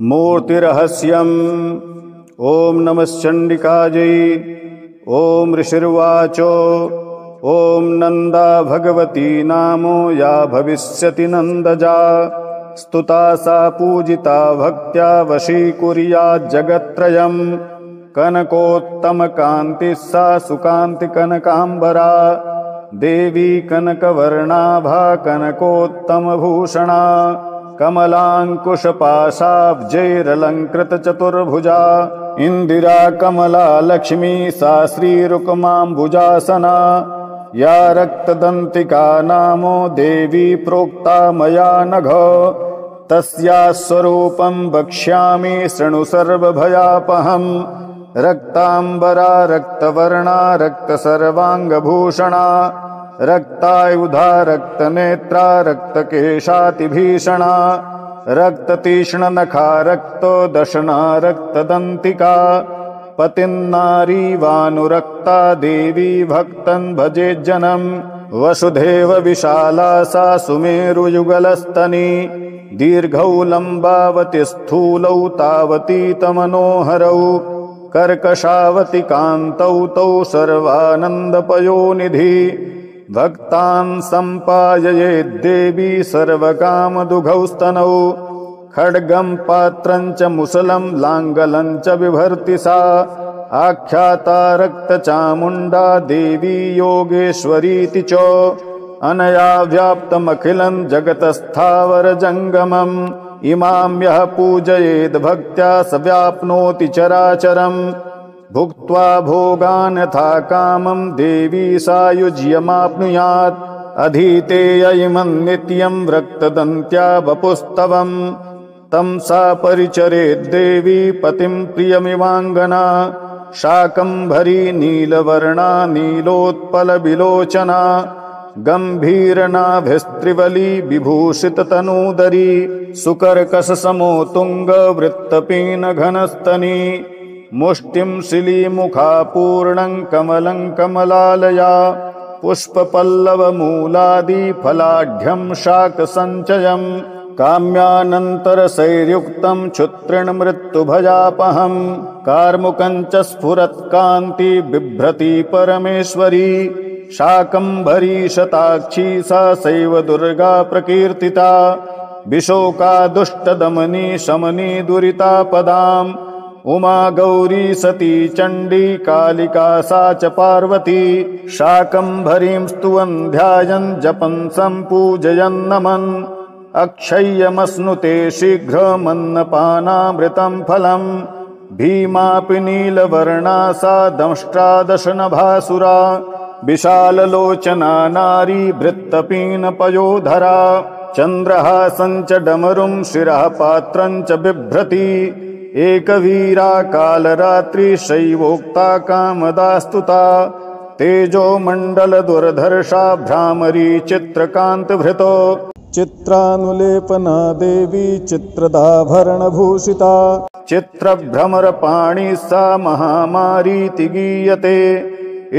मूर्तिरहस्यम्। ॐ नमः चण्डिकायै। ॐ ऋषिर्वाच ॐ नन्दा भगवती नामो या भविष्यति नन्दजा। स्तुता सा पूजिता भक्त्या वशीकुर्याज्जगत्त्रयम्। कनकोत्तमकान्तिः सा सुकान्तिकनकाम्बरा। देवी कनकवर्णाभा कनकोत्तमभूषणा। कमलाङ्कुशपाशाब्जैरलङ्कृतचतुर्भुजा। इन्दिरा कमला लक्ष्मी सा श्रीरुक्माम्बुजासना। या रक्तदन्तिका नामो देवी प्रोक्ता मया नघ। तस्याः स्वरूपं वक्ष्यामि शृणु सर्वभयापहम्। रक्ताम्बरा रक्तवर्णा रक्तसर्वाङ्गभूषणा। रक्तायुधा रक्तनेत्रा रक्तकेशातिभीषणा। रक्ततीक्ष्णनखा रक्तदशना रक्तदन्तिका। पतिन्नारी वानुरक्ता देवी भक्तं भजेज्जनम्। वसुधैव विशाला सा सुमेरुयुगलस्तनी। दीर्घौ लम्बावति स्थूलौ तावती तमनोहरौ। कर्कशावति कान्तौ तौ सर्वानन्दपयोनिधि। भक्तान् सम्पाययेद्देवी सर्वकामदुघौ स्तनौ। खड्गं पात्रं च मुसलं लाङ्गलं च बिभर्ति सा। आख्याता रक्तचामुण्डा देवी योगेश्वरीति च। अनया व्याप्तमखिलं जगतस्थावरजङ्गमम्। इमां यः पूजयेद् भक्त्या स व्याप्नोति चराचरम्। भुक्त्वा भोगान् यथा कामं देवी सायुज्यमाप्नुयात्। अधीतेय इमं नित्यं रक्तदन्त्या वपुस्तवम्। तं सा परिचरेद्देवी पतिं प्रियमिवाङ्गना। शाकम्भरी नीलवर्णा नीलोत्पलविलोचना। गम्भीरनाभिस्त्रिवली विभूषिततनूदरी। सुकर्कशसमोतुङ्गवृत्तपीनघनस्तनी। मुष्टिं शिलीमुखा पूर्णं कमलं कमलालया। पुष्पपल्लवमूलादिफलाढ्यं शाकसञ्चयम्। काम्यानन्तरसैर्युक्तं क्षुत्रिणमृत्युभयापहम्। कार्मुकं च स्फुरत्कान्ति बिभ्रति परमेश्वरी। शाकम्भरी शताक्षी सा सैव दुर्गा प्रकीर्तिता। विशोका दुष्टदमनी शमनी दुरितापदाम्। उमा गौरी सती चण्डी कालिका सा च पार्वती। शाकम्भरीं स्तुवन् ध्यायन् जपन् सम्पूजयन् नमन्। अक्षय्यमश्नुते शीघ्रमन्नपानामृतं फलम्। भीमापि नीलवर्णा सा दंष्ट्रादशनभासुरा। विशाललोचना नारी वृत्तपीनपयोधरा। चन्द्रहासं च डमरुं शिरः पात्रं च बिभ्रति। एकवीरा कालरात्रि शैवोक्ता कामदा स्तुता। तेजोमण्डलदुर्धर्षा भ्रामरी चित्रकान्तभृतो। चित्रानुलेपना देवी चित्रदाभरणभूषिता। चित्रभ्रमरपाणि सा महामारीति गीयते।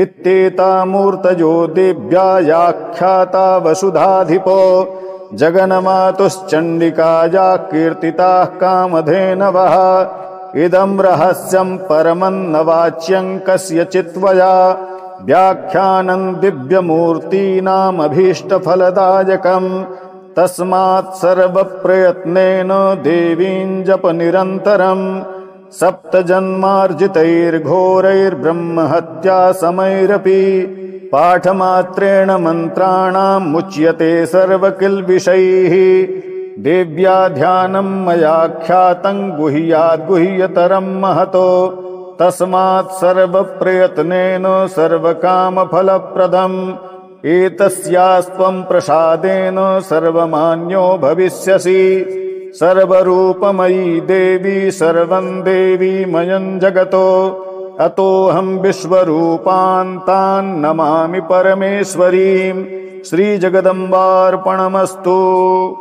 इत्येता मूर्तयो देव्या याख्याता वसुधाधिपो। जगन्मातुश्चण्डिकाया कीर्तिताः कामधेनवः। इदं रहस्यं परमं न वाच्यं कस्यचित्त्वया। व्याख्यानं दिव्यमूर्तीनामभीष्टफलदायकम्। तस्मात् सर्वप्रयत्नेन देवीं जप निरन्तरम्। सप्तजन्मार्जितैर्घोरैर्ब्रह्महत्या समैरपि। पाठमात्रेण मन्त्राणां मुच्यते सर्वकिल्बिषैः। देव्या ध्यानं मया ख्यातं गुह्याद्गुह्यतरं महतो। तस्मात् सर्वप्रयत्नेन सर्वकामफलप्रदम्। एतस्यास्त्वं प्रसादेन सर्वमान्यो भविष्यसि। सर्वरूपमयी देवी सर्वं देवीमयं जगतो। अतोऽहं विश्वरूपान्तान् नमामि परमेश्वरीं। श्रीजगदम्बार्पणमस्तु।